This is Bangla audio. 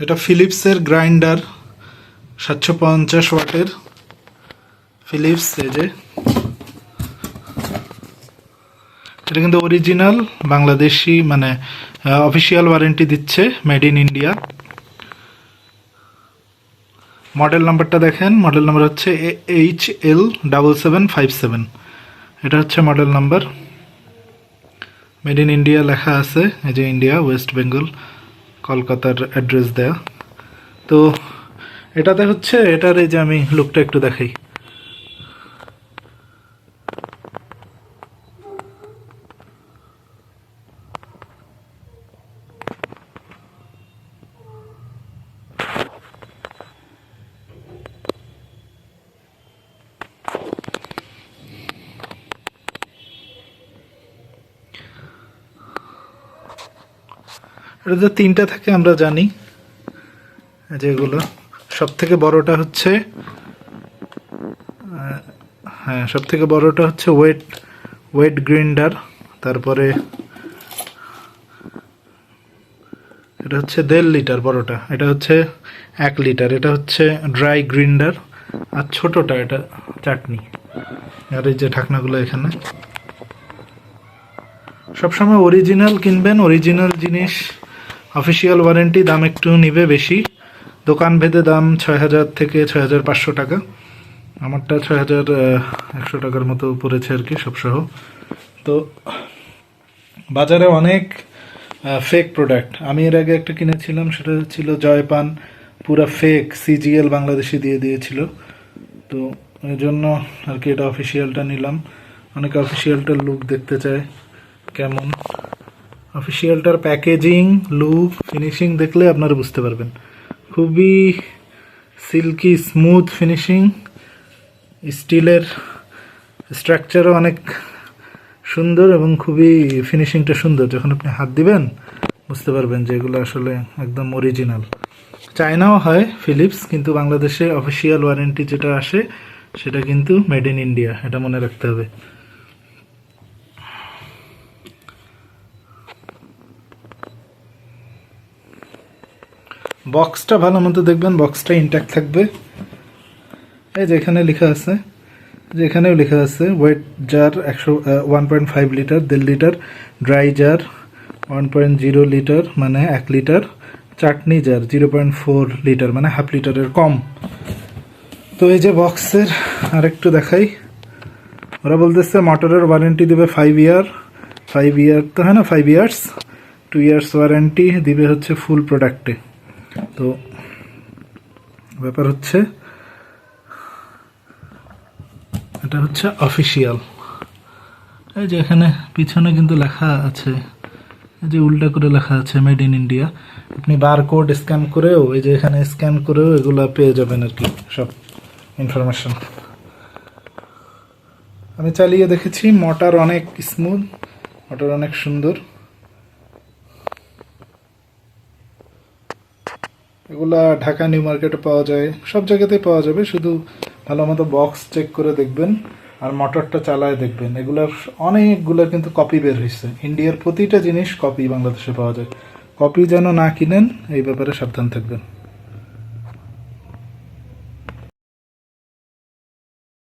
এটা ফিলিপসের গ্রাইন্ডার 750 ওয়াটের ফিলিপস। এই যে এটা কিন্তু অরিজিনাল বাংলাদেশি, মানে অফিসিয়াল ওয়ারেন্টি দিচ্ছে, মেড ইন ইন্ডিয়া। মডেল নাম্বারটা দেখেন, মডেল নাম্বার হচ্ছে HL7757। এটা হচ্ছে model number. Made in India লেখা আছে, এই যে ইন্ডিয়া, ওয়েস্ট বেঙ্গল, কলকাতার অ্যাড্রেস দেয়া। তো এটাতে হচ্ছে, এটার এই যে আমি লুকটা একটু দেখাই। এটাতে তিনটা থাকে আমরা জানি, যেগুলো সব থেকে বড়টা হচ্ছে, হ্যাঁ সব থেকে বড়টা হচ্ছে ওয়েট গ্রাইন্ডার। তারপরে এটা হচ্ছে 1.5 লিটার বড়টা, এটা হচ্ছে 1 লিটার, এটা হচ্ছে ড্রাই গ্রাইন্ডার। আর ছোটটা এটা চাটনি। আর এই যে ঢাকনাগুলো এখানে। সবসময় অরিজিনাল কিনবেন, অরিজিনাল জিনিস, অফিসিয়াল ওয়ারেন্টি, দাম একটু নিবে বেশি। দোকান ভেদে দাম 6000 থেকে 6500 টাকা। আমারটা 6100 টাকার মতো পড়েছে আর কি, সবসহ। তো বাজারে অনেক ফেক প্রোডাক্ট। আমি এর আগে একটা কিনেছিলাম, সেটা ছিল জয়পান, পুরা ফেক, CGL বাংলাদেশি দিয়ে দিয়েছিল। তো এই জন্য আর কি এটা অফিসিয়ালটা নিলাম। অনেকে অফিসিয়ালটার লুক দেখতে চায় কেমন। অফিসিয়ালটার প্যাকেজিং, লুক, ফিনিশিং দেখলে আপনারা বুঝতে পারবেন। খুবই সিল্কি স্মুথ ফিনিশিং, স্টিলের স্ট্রাকচারও অনেক সুন্দর এবং খুবই ফিনিশিংটা সুন্দর। যখন আপনি হাত দিবেন বুঝতে পারবেন যে এগুলো আসলে একদম অরিজিনাল। চায়নাও হয় ফিলিপস, কিন্তু বাংলাদেশে অফিসিয়াল ওয়ারেন্টি যেটা আসে সেটা কিন্তু মেড ইন ইন্ডিয়া, এটা মনে রাখতে হবে। বক্সটা ভালো মতো দেখবেন, বক্সটা ইনট্যাক্ট থাকবে। এই যে এখানে লেখা আছে, যেখানেও লেখা আছে wet jar 1.5 litre, 1.5 litre, dry jar 1.0 litre মানে 1 লিটার, চাটনি জার 0.4 লিটার মানে হাফ লিটারের কম। তো এই যে বক্সের আরেকটু দেখাই। ওরা বলতেছে মোটরের ওয়ারেন্টি দেবে 5 ইয়ার, 5 ইয়ার তো হ্যাঁ না, 5 ইয়ার্স, 2 ইয়ার্স ওয়ারেন্টি দিবে হচ্ছে ফুল প্রোডাক্টে। তো ব্যাপার হচ্ছে, এটা হচ্ছে অফিসিয়াল। এই যে এখানে পিছনে কিন্তু লেখা আছে, এই যে উল্টা করে লেখা আছে মেড ইন ইন্ডিয়া। আপনি বারকোড স্ক্যান করেও, এই যে এখানে স্ক্যান করেও এগুলো পেয়ে যাবেন আর কি, সব ইনফরমেশন। আমি চালিয়ে দেখেছি, মোটর অনেক স্মুথ, মোটর অনেক সুন্দর। এগুলা ঢাকা নিউ মার্কেটে পাওয়া যায়, সব জায়গাতেই পাওয়া যাবে। শুধু ভালো মতো বক্স চেক করে দেখবেন আর মোটরটা চালায় দেখবেন। এগুলার অনেকগুলোর কিন্তু কপি বের হয়েছে। ইন্ডিয়ার প্রতিটা জিনিস কপি বাংলাদেশে পাওয়া যায়। কপি যেন না কিনেন, এই ব্যাপারে সাবধান থাকবেন।